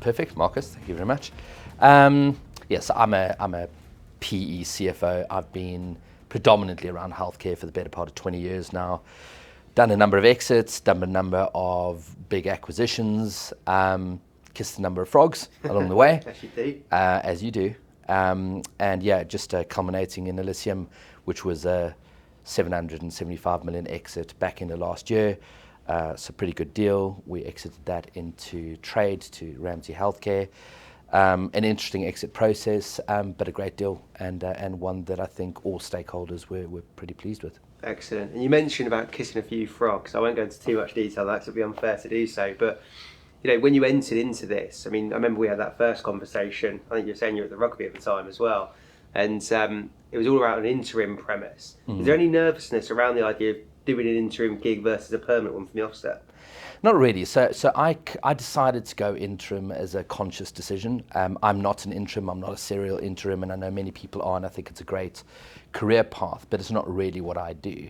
Perfect, Marcus. Thank you very much. Yes, I'm a PE CFO. I've been predominantly around healthcare for the better part of 20 years now. Done a number of exits, done a number of big acquisitions, kissed a number of frogs along the way. As you do. As you do. And yeah, just culminating in Elysium, which was a 775 million exit back in the last year. So pretty good deal. We exited that into trade to Ramsay Healthcare. An interesting exit process, but a great deal, and one that I think all stakeholders were pretty pleased with. Excellent. And you mentioned about kissing a few frogs. I won't go into too much detail, that would be unfair to do so. But you know, when you entered into this, I mean, I remember we had that first conversation. I think you were saying you were at the rugby at the time as well, and it was all around an interim premise. Is there any nervousness around the idea of doing an interim gig versus a permanent one from the offset? Not really. So I decided to go interim as a conscious decision. I'm not an interim, I'm not a serial interim, and I know many people are, and I think it's a great career path, but it's not really what I do.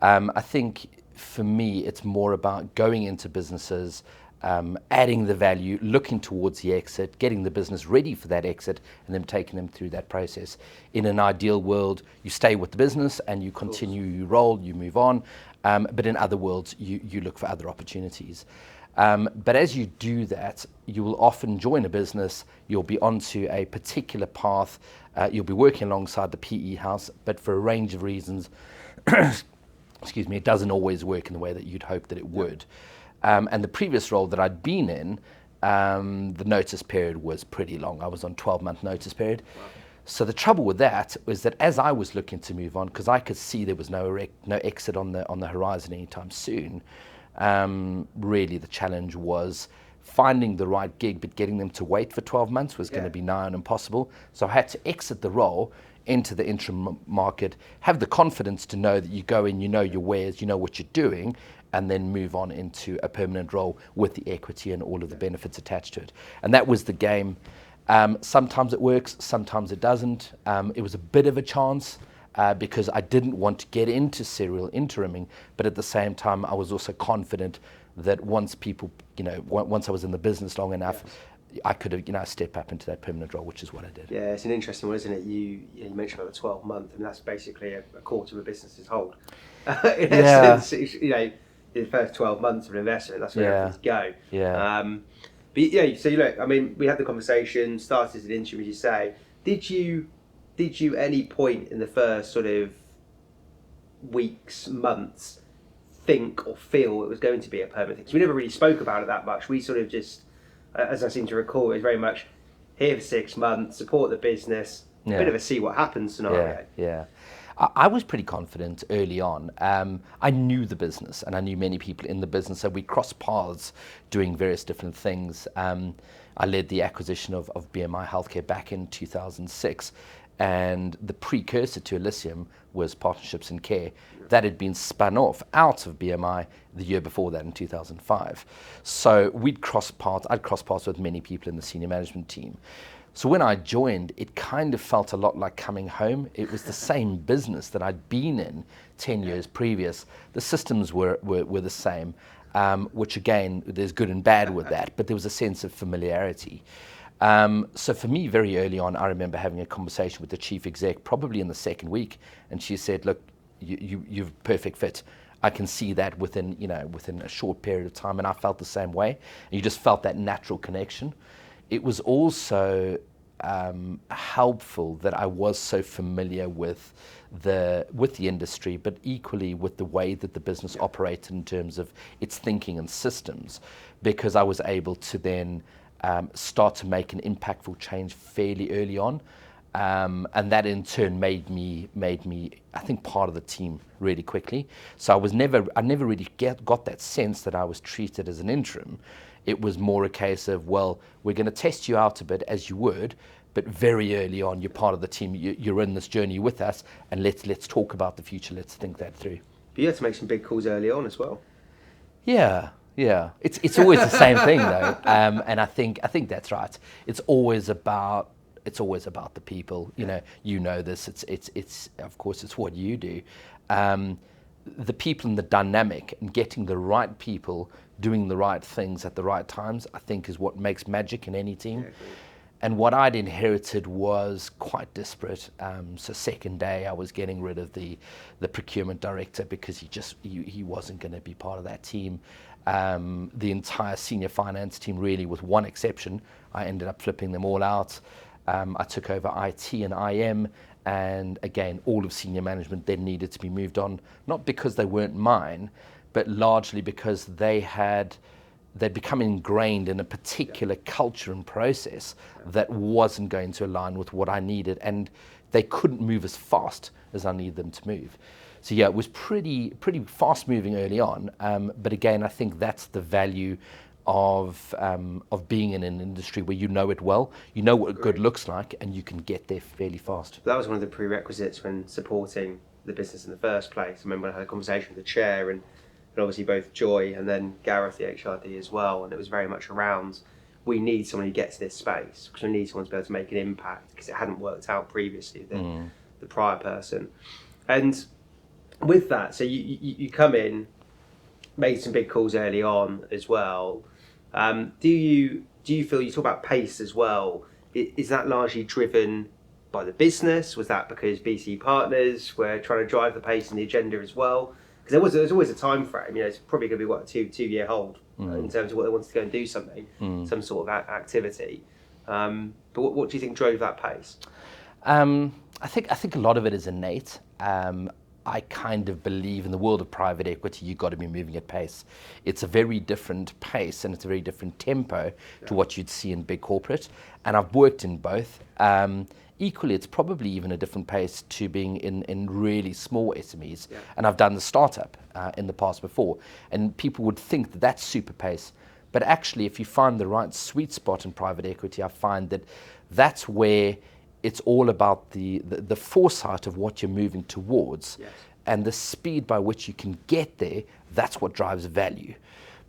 I think for me, it's more about going into businesses, adding the value, looking towards the exit, getting the business ready for that exit, and then taking them through that process. In an ideal world, you stay with the business and you continue, you roll, you move on. But in other worlds, you look for other opportunities. But as you do that, you will often join a business, you'll be onto a particular path, you'll be working alongside the PE house, but for a range of reasons, excuse me, it doesn't always work in the way that you'd hope that it would. And the previous role that I'd been in, the notice period was pretty long. I was on 12-month notice period. Wow. So the trouble with that was that as I was looking to move on, because I could see there was no exit on the horizon anytime soon, really the challenge was finding the right gig, but getting them to wait for 12 months was going to be nigh on impossible. So I had to exit the role into the interim market, have the confidence to know that you go in, you know your wares, you know what you're doing, and then move on into a permanent role with the equity and all of the benefits attached to it. And that was the game. Sometimes it works, sometimes it doesn't. It was a bit of a chance because I didn't want to get into serial interiming, but at the same time, I was also confident that once people, once I was in the business long enough, I could have, step up into that permanent role, which is what I did. Yeah, it's an interesting one, isn't it? You mentioned about the 12 month, and that's basically a quarter of a business's hold. In essence, the first 12 months of an investment, that's where everything's go. Yeah. But yeah, so look, I mean, we had the conversation, started as an interim, as you say. Did you any point in the first sort of weeks, months, think or feel it was going to be a permanent thing? Because we never really spoke about it that much. We sort of just, as I seem to recall, it was very much here for 6 months, support the business, a bit of a see what happens scenario. Yeah. I was pretty confident early on. I knew the business and I knew many people in the business, so we crossed paths doing various different things. I led the acquisition of BMI Healthcare back in 2006, and the precursor to Elysium was Partnerships in Care. That had been spun off out of BMI the year before that in 2005. So I'd crossed paths with many people in the senior management team. So when I joined, it kind of felt a lot like coming home. It was the same business that I'd been in 10 years previous. The systems were the same, which again, there's good and bad with that, but there was a sense of familiarity. So for me, very early on, I remember having a conversation with the chief exec, probably in the second week, and she said, look, you're a perfect fit. I can see that within a short period of time, and I felt the same way. And you just felt that natural connection. It was also helpful that I was so familiar with the industry, but equally with the way that the business operated in terms of its thinking and systems, because I was able to then start to make an impactful change fairly early on, and that in turn made me I think part of the team really quickly. So I never really got that sense that I was treated as an interim. It was more a case of, well, we're going to test you out a bit as you would, but very early on, you're part of the team. You're in this journey with us, and let's talk about the future. Let's think that through. But you had to make some big calls early on as well. Yeah. It's always the same thing though, and I think that's right. It's always about the people. You know this. It's of course it's what you do. the people and the dynamic and getting the right people doing the right things at the right times, I think, is what makes magic in any team. Yeah, And what I'd inherited was quite disparate. So second day, I was getting rid of the procurement director because he wasn't going to be part of that team. The entire senior finance team, really, with one exception, I ended up flipping them all out. I took over IT and IM, and again, all of senior management then needed to be moved on, not because they weren't mine, but largely because they'd become ingrained in a particular culture and process that wasn't going to align with what I needed, and they couldn't move as fast as I needed them to move. So yeah, it was pretty fast moving early on, but again, I think that's the value of being in an industry where you know it well, you know what good looks like, and you can get there fairly fast. that was one of the prerequisites when supporting the business in the first place. I remember I had a conversation with the chair and obviously both Joy and then Gareth, the HRD, as well, and it was very much around, we need someone who gets this space because we need someone to be able to make an impact because it hadn't worked out previously than the prior person. And with that, so you come in, made some big calls early on as well. Do you feel, you talk about pace as well, is that largely driven by the business? Was that because BC Partners were trying to drive the pace and the agenda as well? Because there's always a time frame, it's probably going to be a two-year hold in terms of what they wanted to go and do something, some sort of activity. But what do you think drove that pace? I think a lot of it is innate. I kind of believe in the world of private equity, you've got to be moving at pace. It's a very different pace and it's a very different tempo to what you'd see in big corporate. And I've worked in both. Equally, it's probably even a different pace to being in really small SMEs. Yeah. And I've done the startup in the past before. And people would think that that's super pace. But actually, if you find the right sweet spot in private equity, I find that that's where it's all about the foresight of what you're moving towards. Yes. And the speed by which you can get there. That's what drives value.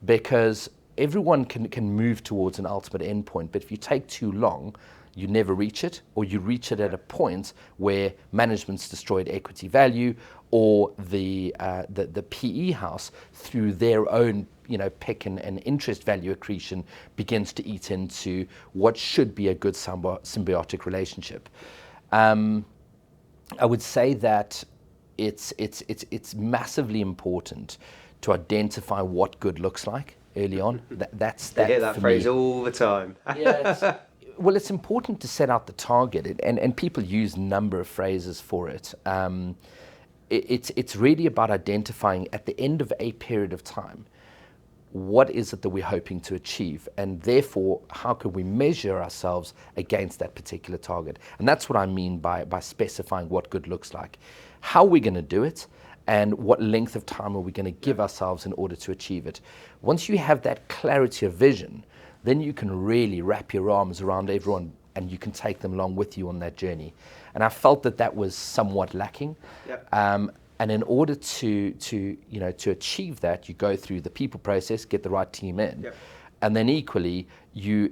Because everyone can move towards an ultimate endpoint, but if you take too long, you never reach it, or you reach it at a point where management's destroyed equity value, or the PE house, through their own pick and interest value accretion, begins to eat into what should be a good symbiotic relationship. I would say that it's massively important to identify what good looks like early on. That's I hear that phrase all the time. Yeah. Well, it's important to set out the target, and people use a number of phrases for it. It's really about identifying at the end of a period of time, what is it that we're hoping to achieve, and therefore how can we measure ourselves against that particular target. And that's what I mean by specifying what good looks like. How are we going to do it, and what length of time are we going to give ourselves in order to achieve it. Once you have that clarity of vision, then you can really wrap your arms around everyone and you can take them along with you on that journey. And I felt that was somewhat lacking. Yep. And in order to achieve that, you go through the people process, get the right team in. Yep. And then equally, you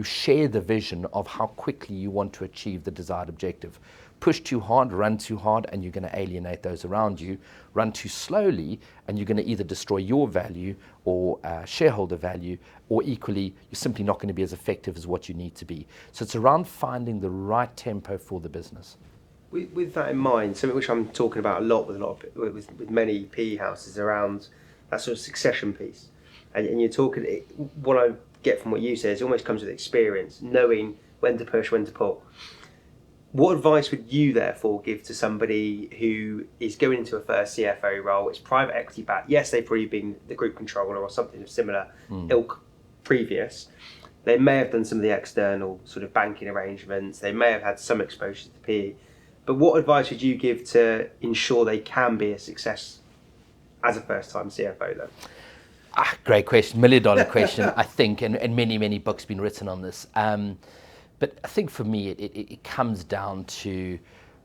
share the vision of how quickly you want to achieve the desired objective. Push too hard, run too hard, and you're going to alienate those around you. Run too slowly, and you're going to either destroy your value or shareholder value, or equally, you're simply not going to be as effective as what you need to be. So it's around finding the right tempo for the business. With that in mind, something which I'm talking about a lot with many PE houses around that sort of succession piece. And you're talking, what I get from what you say is it almost comes with experience, knowing when to push, when to pull. What advice would you therefore give to somebody who is going into a first CFO role? It's private equity backed. Yes, they've probably been the group controller or something of similar ilk previous. They may have done some of the external sort of banking arrangements. They may have had some exposure to PE. But what advice would you give to ensure they can be a success as a first-time CFO then? Great question, $1 million question, I think, and many books been written on this. But I think for me, it comes down to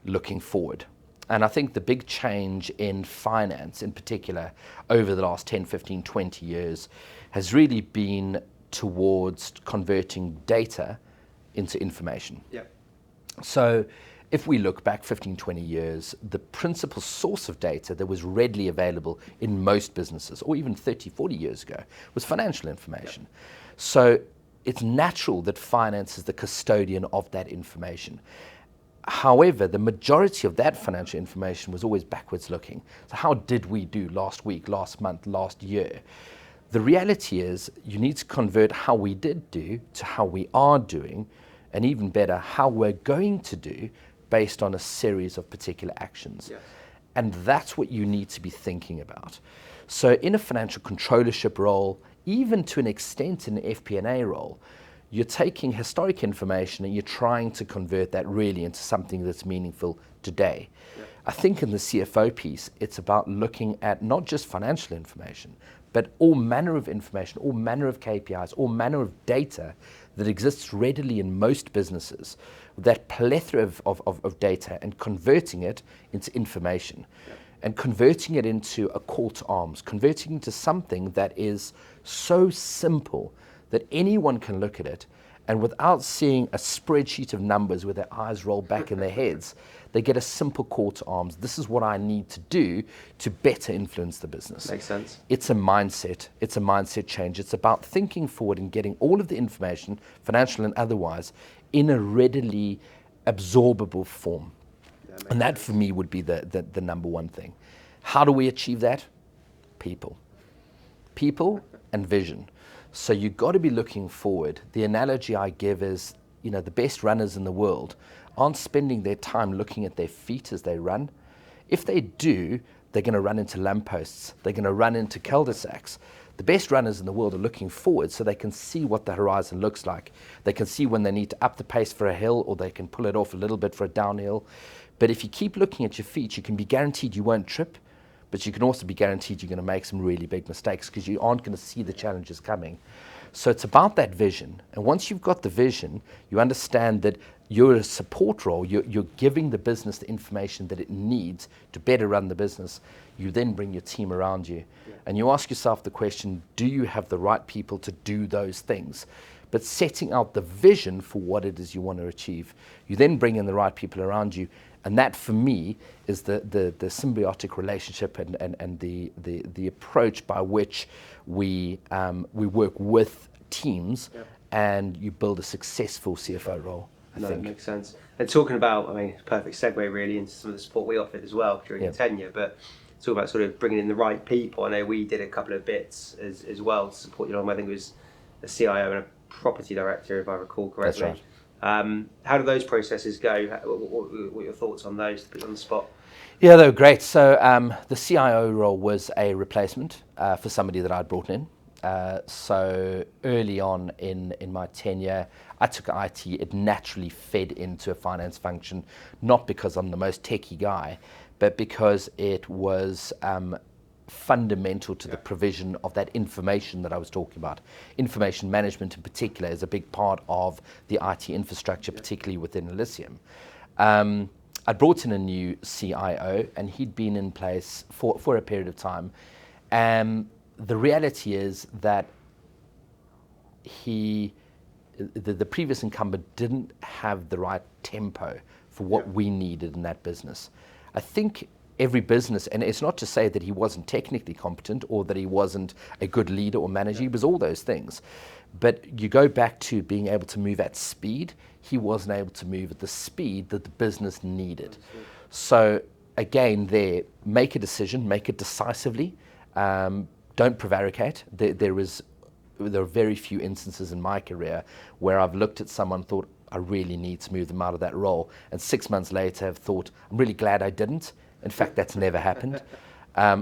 looking forward. And I think the big change in finance, in particular, over the last 10, 15, 20 years, has really been towards converting data into information. Yeah. So If we look back 15, 20 years, the principal source of data that was readily available in most businesses, or even 30, 40 years ago, was financial information. So it's natural that finance is the custodian of that information. However, the majority of that financial information was always backwards looking. So how did we do last week, last month, last year? The reality is you need to convert how we did do to how we are doing, and even better, how we're going to do based on a series of particular actions. Yes. And that's what you need to be thinking about. So in a financial controllership role, even to an extent in an FP&A role, you're taking historic information and you're trying to convert that really into something that's meaningful today. Yeah. I think in the CFO piece, it's about looking at not just financial information, but all manner of information, all manner of KPIs, all manner of data that exists readily in most businesses, that plethora of data, and converting it into information. Yeah. And converting it into a call to arms, converting it into something that is so simple that anyone can look at it, and without seeing a spreadsheet of numbers with their eyes roll back in their heads, they get a simple call to arms. This is what I need to do to better influence the business. Makes sense. It's a mindset. It's a mindset change. It's about thinking forward and getting all of the information, financial and otherwise, in a readily absorbable form. And that for me would be the number one thing. How do we achieve that? People and vision. So you've got to be looking forward. The analogy I give is, the best runners in the world aren't spending their time looking at their feet as they run. If they do, they're going to run into lampposts. They're going to run into cul-de-sacs. The best runners in the world are looking forward so they can see what the horizon looks like. They can see when they need to up the pace for a hill, or they can pull it off a little bit for a downhill. But if you keep looking at your feet, you can be guaranteed you won't trip, but you can also be guaranteed you're going to make some really big mistakes because you aren't going to see the challenges coming. So it's about that vision. And once you've got the vision, you understand that you're a support role. You're giving the business the information that it needs to better run the business. You then bring your team around you. Yeah. And you ask yourself the question, do you have the right people to do those things? But setting out the vision for what it is you want to achieve. You then bring in the right people around you. And that, for me, is the symbiotic relationship and the approach by which we work with teams, yeah, and you build a successful CFO role. I think. That makes sense. And talking about, perfect segue really into some of the support we offered as well during your tenure, but talk about sort of bringing in the right people. I know we did a couple of bits as well to support you along. I think it was a CIO and a property director, if I recall correctly. That's right. How do those processes go? What are your thoughts on those to put you on the spot? Yeah, they were great. So the CIO role was a replacement for somebody that I'd brought in. So early on in my tenure, I took IT. It naturally fed into a finance function, not because I'm the most techie guy, but because it was fundamental to the provision of that information that I was talking about. Information management in particular is a big part of the IT infrastructure, particularly within Elysium. I brought in a new CIO, and he'd been in place for a period of time. The reality is that the previous incumbent didn't have the right tempo for what we needed in that business. I think every business, and it's not to say that he wasn't technically competent or that he wasn't a good leader or manager, he was all those things. But you go back to being able to move at speed, he wasn't able to move at the speed that the business needed. So again, make a decision, make it decisively, don't prevaricate. There are very few instances in my career where I've looked at someone and thought, I really need to move them out of that role, and 6 months later have thought, I'm really glad I didn't. In fact, that's never happened.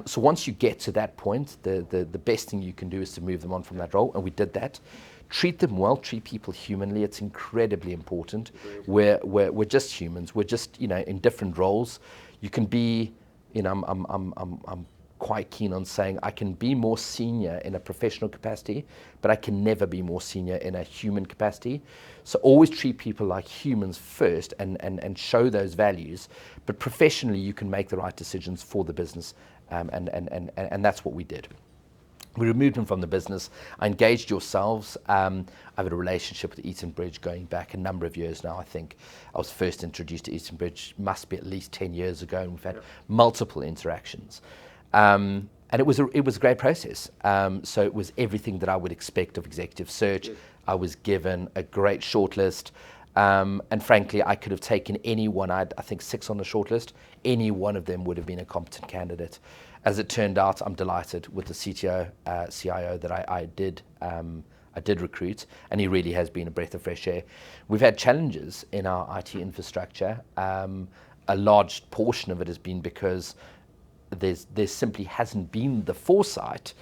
So once you get to that point, the best thing you can do is to move them on from that role, and we did that. Treat them well, treat people humanly. It's incredibly important. We're just humans. We're just in different roles. You can be, I'm quite keen on saying I can be more senior in a professional capacity, but I can never be more senior in a human capacity. So always treat people like humans first and show those values. But professionally, you can make the right decisions for the business, and that's what we did. We removed them from the business. I engaged yourselves. I've had a relationship with Eton Bridge going back a number of years now. I think I was first introduced to Eton Bridge, must be at least 10 years ago, and we've had multiple interactions. And it was a great process. So it was everything that I would expect of executive search. I was given a great shortlist. And frankly, I could have taken anyone. I think 6 on the shortlist. Any one of them would have been a competent candidate. As it turned out, I'm delighted with the CTO, CIO that I did recruit, and he really has been a breath of fresh air. We've had challenges in our IT infrastructure. A large portion of it has been because there simply hasn't been the foresight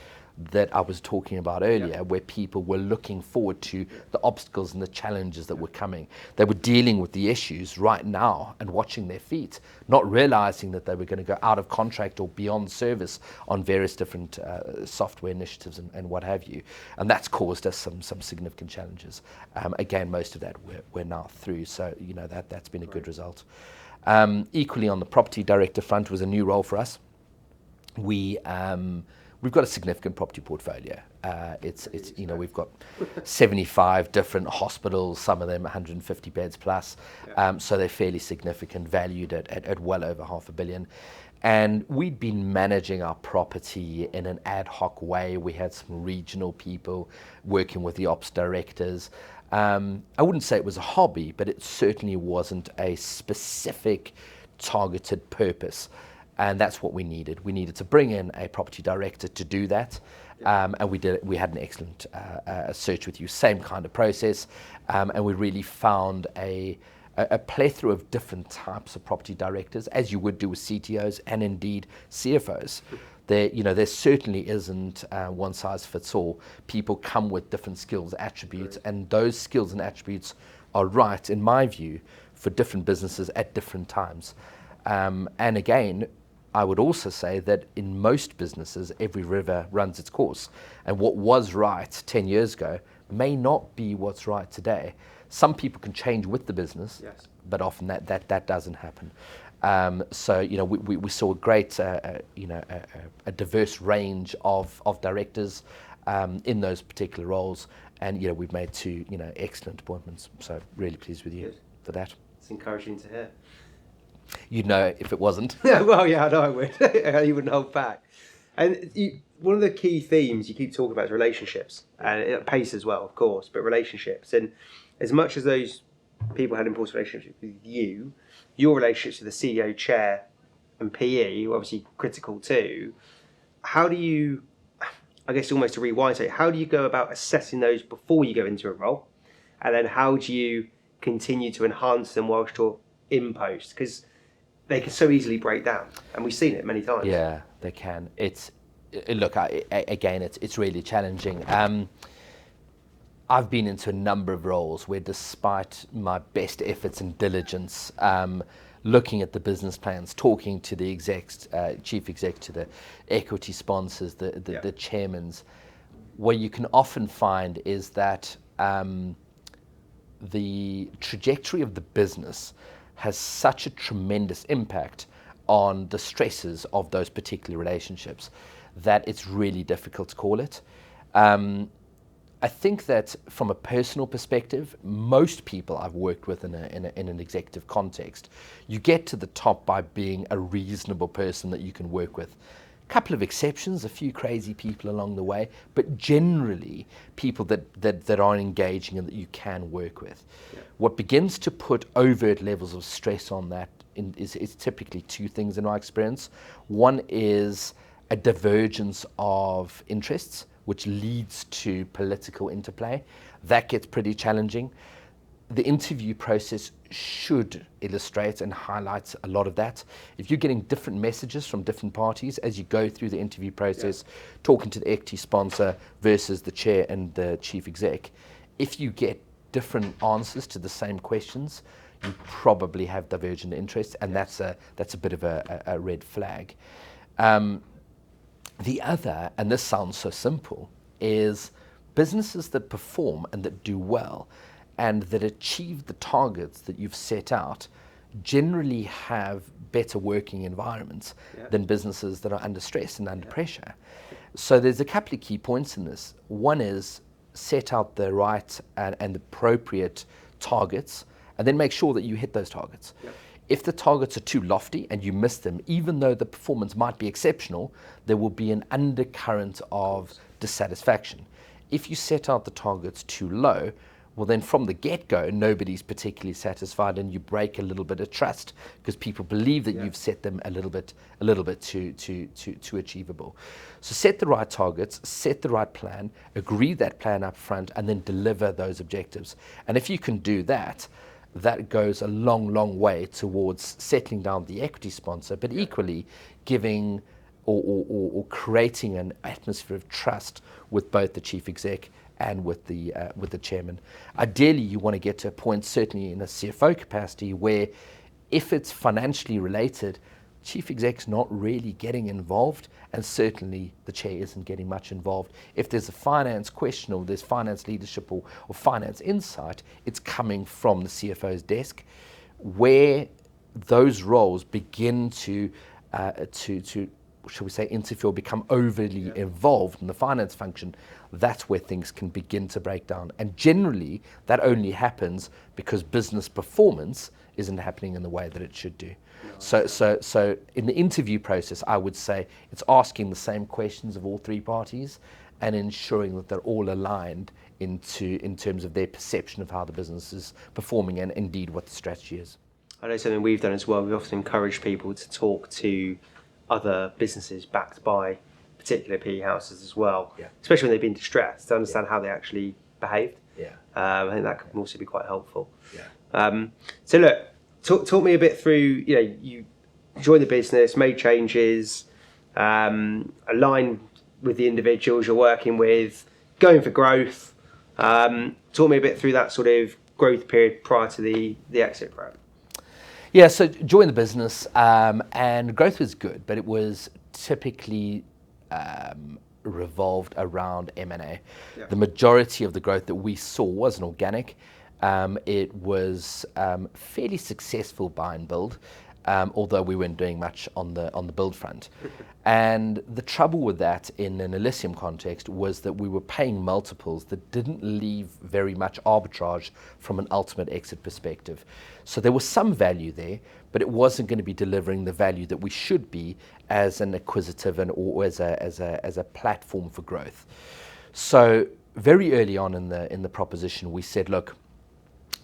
that I was talking about earlier, where people were looking forward to the obstacles and the challenges that were coming. They were dealing with the issues right now and watching their feet, not realizing that they were going to go out of contract or beyond service on various different software initiatives and what have you. And that's caused us some significant challenges. Again, most of that we're now through, so that's been a good result. Equally, on the property director front, was a new role for us. We've got a significant property portfolio. We've got 75 different hospitals, some of them 150 beds plus. So they're fairly significant, valued at well over £500 million. And we'd been managing our property in an ad hoc way. We had some regional people working with the ops directors. I wouldn't say it was a hobby, but it certainly wasn't a specific targeted purpose. And that's what we needed. We needed to bring in a property director to do that. And we did. We had an excellent search with you, same kind of process. And we really found a plethora of different types of property directors, as you would do with CTOs and indeed CFOs. There certainly isn't one size fits all. People come with different skills, attributes, and those skills and attributes are right, in my view, for different businesses at different times. And again, I would also say that in most businesses, every river runs its course. And what was right 10 years ago may not be what's right today. Some people can change with the business, but often that doesn't happen. So we saw a great, a diverse range of directors in those particular roles. And we've made 2 excellent appointments. So really pleased with you for that. It's encouraging to hear. You'd know if it wasn't. Well, yeah, I know I would. You wouldn't hold back. And one of the key themes you keep talking about is relationships, and pace as well, of course, but relationships. And as much as those people had important relationships with you, your relationships with the CEO, chair, and PE were obviously critical too. How do you, I guess almost to rewind it, how do you go about assessing those before you go into a role? And then how do you continue to enhance them whilst you're in post? Because they can so easily break down, and we've seen it many times. Yeah, they can. It's really challenging. I've been into a number of roles where, despite my best efforts and diligence, looking at the business plans, talking to the execs, chief exec, to the equity sponsors, the chairmans, what you can often find is that the trajectory of the business has such a tremendous impact on the stresses of those particular relationships that it's really difficult to call it. I think that from a personal perspective, most people I've worked with in an executive context, you get to the top by being a reasonable person that you can work with. A couple of exceptions, a few crazy people along the way, but generally people that are engaging and that you can work with. Yeah. What begins to put overt levels of stress on that is typically 2 things in my experience. One is a divergence of interests, which leads to political interplay. That gets pretty challenging. The interview process should illustrate and highlight a lot of that. If you're getting different messages from different parties as you go through the interview process, talking to the equity sponsor versus the chair and the chief exec, if you get different answers to the same questions, you probably have divergent interests, and that's a bit of a red flag. The other, and this sounds so simple, is businesses that perform and that do well and that achieve the targets that you've set out generally have better working environments than businesses that are under stress and under pressure. So there's a couple of key points in this. One is set out the right and appropriate targets, and then make sure that you hit those targets. If the targets are too lofty and you miss them, even though the performance might be exceptional, there will be an undercurrent of dissatisfaction. If you set out the targets too low, well, then from the get-go, nobody's particularly satisfied, and you break a little bit of trust because people believe that you've set them a little bit too achievable. So set the right targets, set the right plan, agree that plan up front, and then deliver those objectives. And if you can do that, that goes a long way towards settling down the equity sponsor, but equally giving or creating an atmosphere of trust with both the chief exec and with the chairman. Ideally, you want to get to a point, certainly in a CFO capacity, where if it's financially related, chief exec's not really getting involved, and certainly the chair isn't getting much involved. If there's a finance question or there's finance leadership or finance insight, it's coming from the CFO's desk, where those roles begin to shall we say, interfere or become overly involved in the finance function. That's where things can begin to break down. And generally, that only happens because business performance isn't happening in the way that it should do. So in the interview process, I would say it's asking the same questions of all three parties and ensuring that they're all aligned in terms of their perception of how the business is performing and indeed what the strategy is. I know something we've done as well. We've often encouraged people to talk to other businesses backed by particular PE houses as well, especially when they've been distressed, to understand how they actually behaved. I think that can also be quite helpful. So look, talk me a bit through, you joined the business, made changes, aligned with the individuals you're working with, going for growth. Talk me a bit through that sort of growth period prior to the exit program. Yeah, so joined the business, and growth was good, but it was typically revolved around M&A. The majority of the growth that we saw wasn't organic. It was fairly successful buy and build, although we weren't doing much on the build front. And the trouble with that in an Elysium context was that we were paying multiples that didn't leave very much arbitrage from an ultimate exit perspective. So there was some value there, but it wasn't going to be delivering the value that we should be as an acquisitive or as a platform for growth. So very early on in the proposition, we said, look,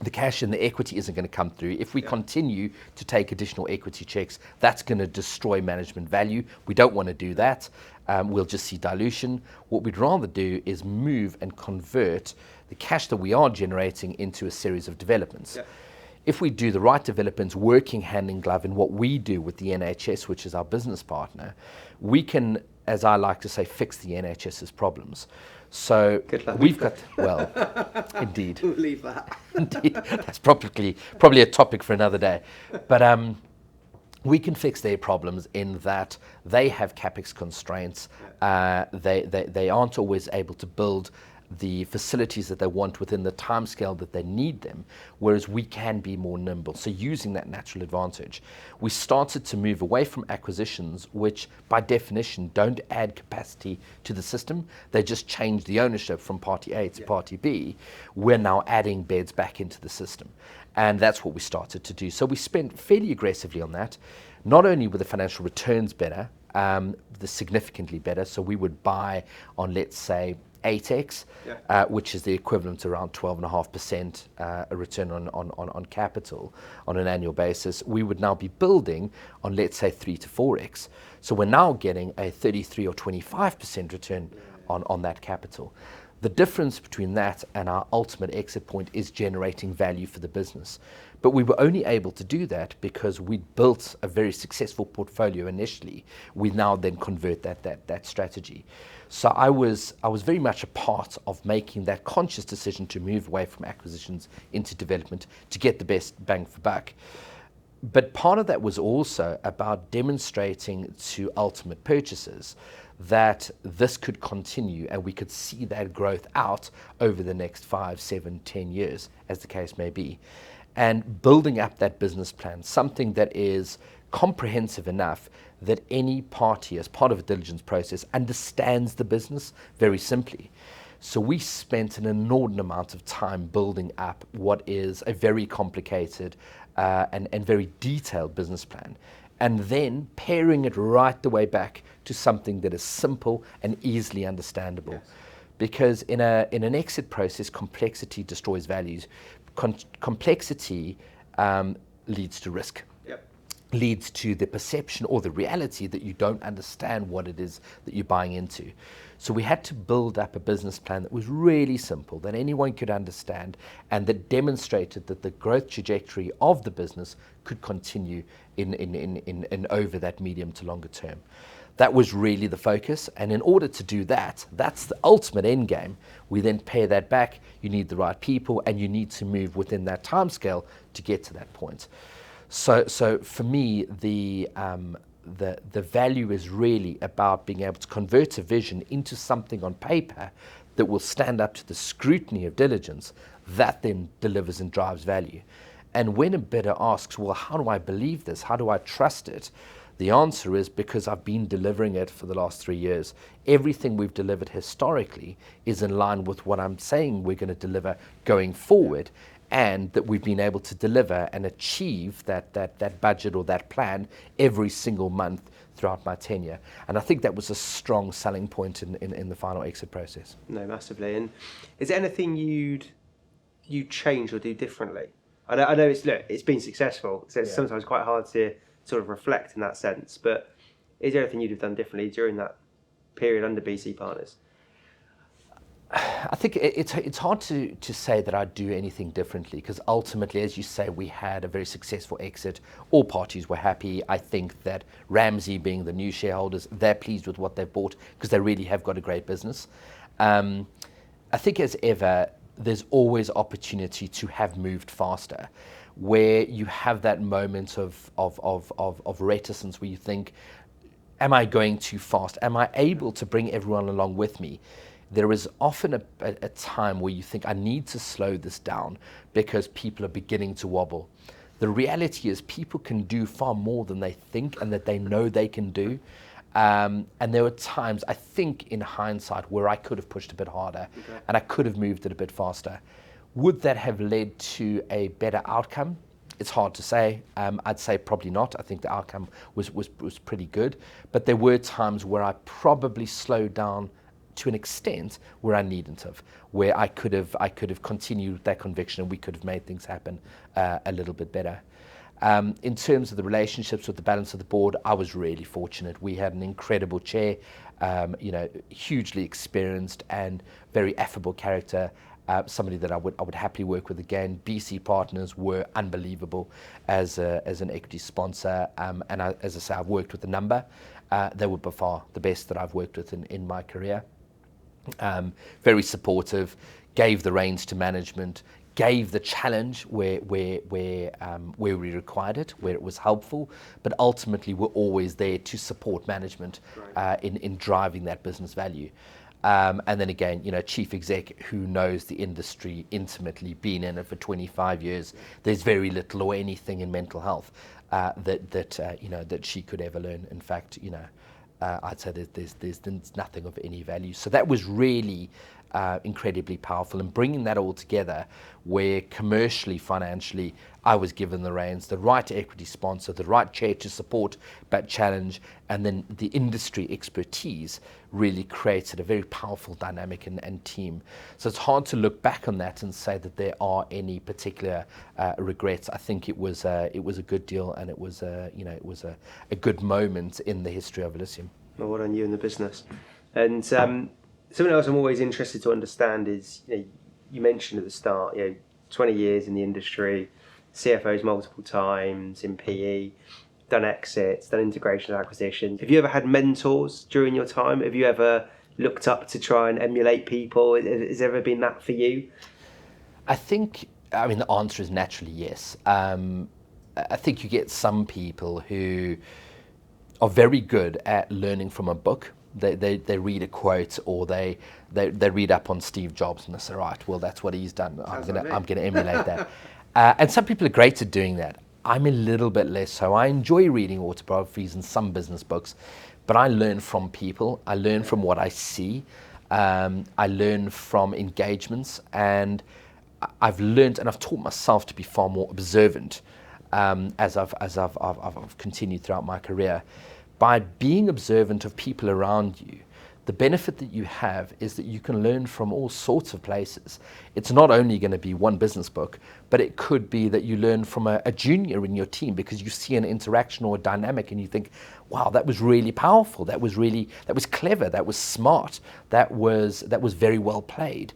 the cash and the equity isn't going to come through. If we continue to take additional equity checks, that's going to destroy management value. We don't want to do that. We'll just see dilution. What we'd rather do is move and convert the cash that we are generating into a series of developments. If we do the right developments, working hand in glove in what we do with the NHS, which is our business partner, we can, as I like to say, fix the NHS's problems. So we've got, well, indeed. We'll leave that. Indeed, that's probably a topic for another day. But we can fix their problems in that they have capex constraints. They aren't always able to build the facilities that they want within the timescale that they need them, whereas we can be more nimble. So using that natural advantage, we started to move away from acquisitions, which by definition don't add capacity to the system. They just change the ownership from party A to party B. We're now adding beds back into the system. And that's what we started to do. So we spent fairly aggressively on that. Not only were the financial returns better, the significantly better. So we would buy on, let's say, 8x, which is the equivalent to around 12.5% a return on capital on an annual basis. We would now be building on, let's say, 3 to 4x. So we're now getting a 33 or 25% return on that capital. The difference between that and our ultimate exit point is generating value for the business. But we were only able to do that because we built a very successful portfolio initially. We now then convert that strategy. So I was very much a part of making that conscious decision to move away from acquisitions into development to get the best bang for buck. But part of that was also about demonstrating to ultimate purchasers that this could continue and we could see that growth out over the next 5, 7, 10 years, as the case may be. and building up that business plan, something that is comprehensive enough that any party, as part of a diligence process, understands the business very simply. So we spent an inordinate amount of time building up what is a very complicated and very detailed business plan, and then paring it right the way back to something that is simple and easily understandable. Yes. Because in an exit process, complexity destroys values. Complexity leads to risk. Yep. Leads to the perception or the reality that you don't understand what it is that you're buying into. So we had to build up a business plan that was really simple, that anyone could understand, and that demonstrated that the growth trajectory of the business could continue in over that medium to longer term. That was really the focus, and in order to do that, that's the ultimate end game. We then pare that back. You need the right people, and you need to move within that timescale to get to that point. So for me, the value is really about being able to convert a vision into something on paper that will stand up to the scrutiny of diligence. That then delivers and drives value. And when a bidder asks, well, how do I believe this? How do I trust it? The answer is because I've been delivering it for the last 3 years. Everything we've delivered historically is in line with what I'm saying we're going to deliver going forward, and that we've been able to deliver and achieve that budget or that plan every single month throughout my tenure. And I think that was a strong selling point in the final exit process. No, massively. And is there anything you'd change or do differently? I know it's been successful, so it's sometimes quite hard to sort of reflect in that sense, but is there anything you'd have done differently during that period under BC Partners? I think it's hard to say that I'd do anything differently, because ultimately, as you say, we had a very successful exit. All parties were happy. I think that Ramsay, being the new shareholders, they're pleased with what they've bought because they really have got a great business. I think as ever, there's always opportunity to have moved faster, where you have that moment of reticence where you think, am I going too fast? Am I able to bring everyone along with me? There is often a time where you think, I need to slow this down because people are beginning to wobble. The reality is people can do far more than they think and that they know they can do. And there were times, I think in hindsight, where I could have pushed a bit harder and I could have moved it a bit faster. Would that have led to a better outcome? It's hard to say. I'd say probably not. I think the outcome was pretty good. But there were times where I probably slowed down to an extent where I needn't have, where I could have continued that conviction and we could have made things happen a little bit better. In terms of the relationships with the balance of the board, I was really fortunate. We had an incredible chair, hugely experienced and very affable character, somebody that I would happily work with again. BC Partners were unbelievable as an equity sponsor, and as I say, I've worked with a number. They were by far the best that I've worked with in my career. Very supportive, gave the reins to management, gave the challenge where we required it, where it was helpful, but ultimately we're always there to support management in driving that business value. And then again, chief exec who knows the industry intimately, been in it for 25 years. There's very little or anything in mental health that she could ever learn. In fact, I'd say there's nothing of any value. So that was really incredibly powerful, and bringing that all together, where commercially, financially, I was given the reins, the right equity sponsor, the right chair to support but challenge, and then the industry expertise really created a very powerful dynamic and team. So it's hard to look back on that and say that there are any particular regrets. I think it was a good deal, and it was a good moment in the history of Elysium. Well, what on you in the business, and something else I'm always interested to understand is, you mentioned at the start, 20 years in the industry, CFOs multiple times in PE, done exits, done integration and acquisition. Have you ever had mentors during your time? Have you ever looked up to try and emulate people? Has there ever been that for you? I mean, the answer is naturally yes. I think you get some people who are very good at learning from a book. They read a quote, or they read up on Steve Jobs and they say, right, well, that's what he's done. I'm gonna emulate that. And some people are great at doing that. I'm a little bit less so. I enjoy reading autobiographies and some business books, but I learn from people. I learn from what I see. I learn from engagements, and I've learned and I've taught myself to be far more observant as I've continued throughout my career. By being observant of people around you, the benefit that you have is that you can learn from all sorts of places. It's not only going to be one business book, but it could be that you learn from a junior in your team because you see an interaction or a dynamic and you think, wow, that was really powerful. That was clever. That was smart. That was very well played.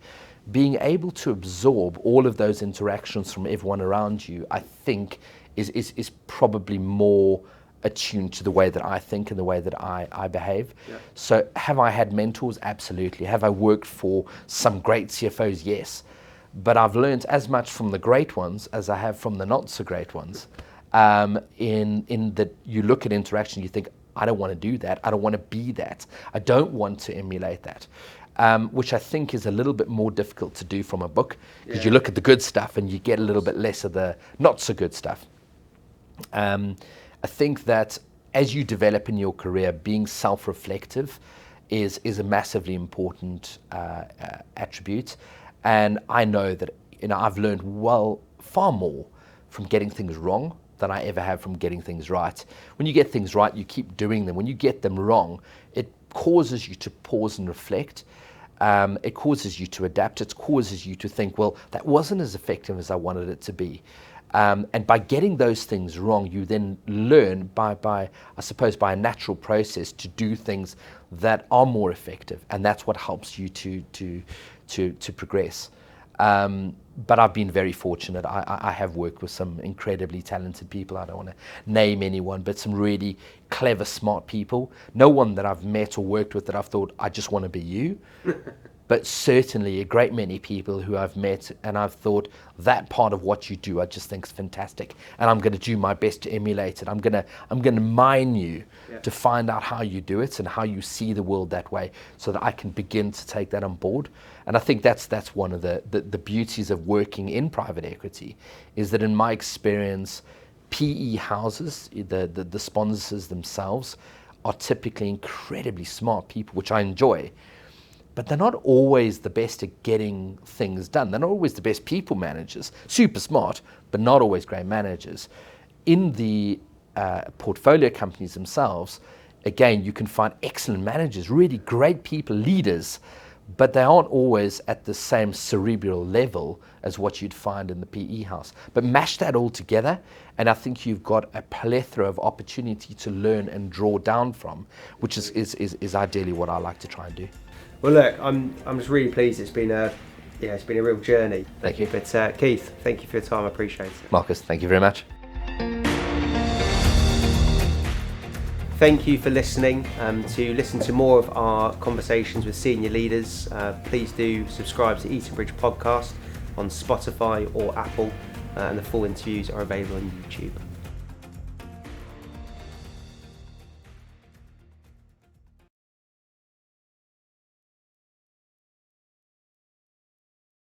Being able to absorb all of those interactions from everyone around you, I think, is probably more attuned to the way that I think and the way that I behave. Yeah. So have I had mentors? Absolutely. Have I worked for some great CFOs? Yes. But I've learned as much from the great ones as I have from the not so great ones. In that you look at interaction, you think, I don't want to do that. I don't want to be that. I don't want to emulate that. Which I think is a little bit more difficult to do from a book because you look at the good stuff and you get a little bit less of the not so good stuff. I think that as you develop in your career, being self-reflective is a massively important attribute. And I know that I've learned far more from getting things wrong than I ever have from getting things right. When you get things right, you keep doing them. When you get them wrong, it causes you to pause and reflect. It causes you to adapt. It causes you to think, well, that wasn't as effective as I wanted it to be. And by getting those things wrong, you then learn by a natural process to do things that are more effective, and that's what helps you to progress. But I've been very fortunate. I have worked with some incredibly talented people. I don't want to name anyone, but some really clever, smart people. No one that I've met or worked with that I've thought, I just want to be you. But certainly a great many people who I've met and I've thought that part of what you do I just think is fantastic, and I'm going to do my best to emulate it. I'm going to mine you to find out how you do it and how you see the world that way, so that I can begin to take that on board. And I think that's one of the beauties of working in private equity, is that in my experience, PE houses, the sponsors themselves, are typically incredibly smart people, which I enjoy. But they're not always the best at getting things done. They're not always the best people managers. Super smart, but not always great managers. In the portfolio companies themselves, again, you can find excellent managers, really great people, leaders, but they aren't always at the same cerebral level as what you'd find in the PE house. But mash that all together, and I think you've got a plethora of opportunity to learn and draw down from, which is ideally what I like to try and do. Well, look, I'm just really pleased. It's been a real journey. Thank you. But Keith, thank you for your time. I appreciate it. Marcus, thank you very much. Thank you for listening. To listen to more of our conversations with senior leaders, please do subscribe to Eton Bridge Podcast on Spotify or Apple, and the full interviews are available on YouTube.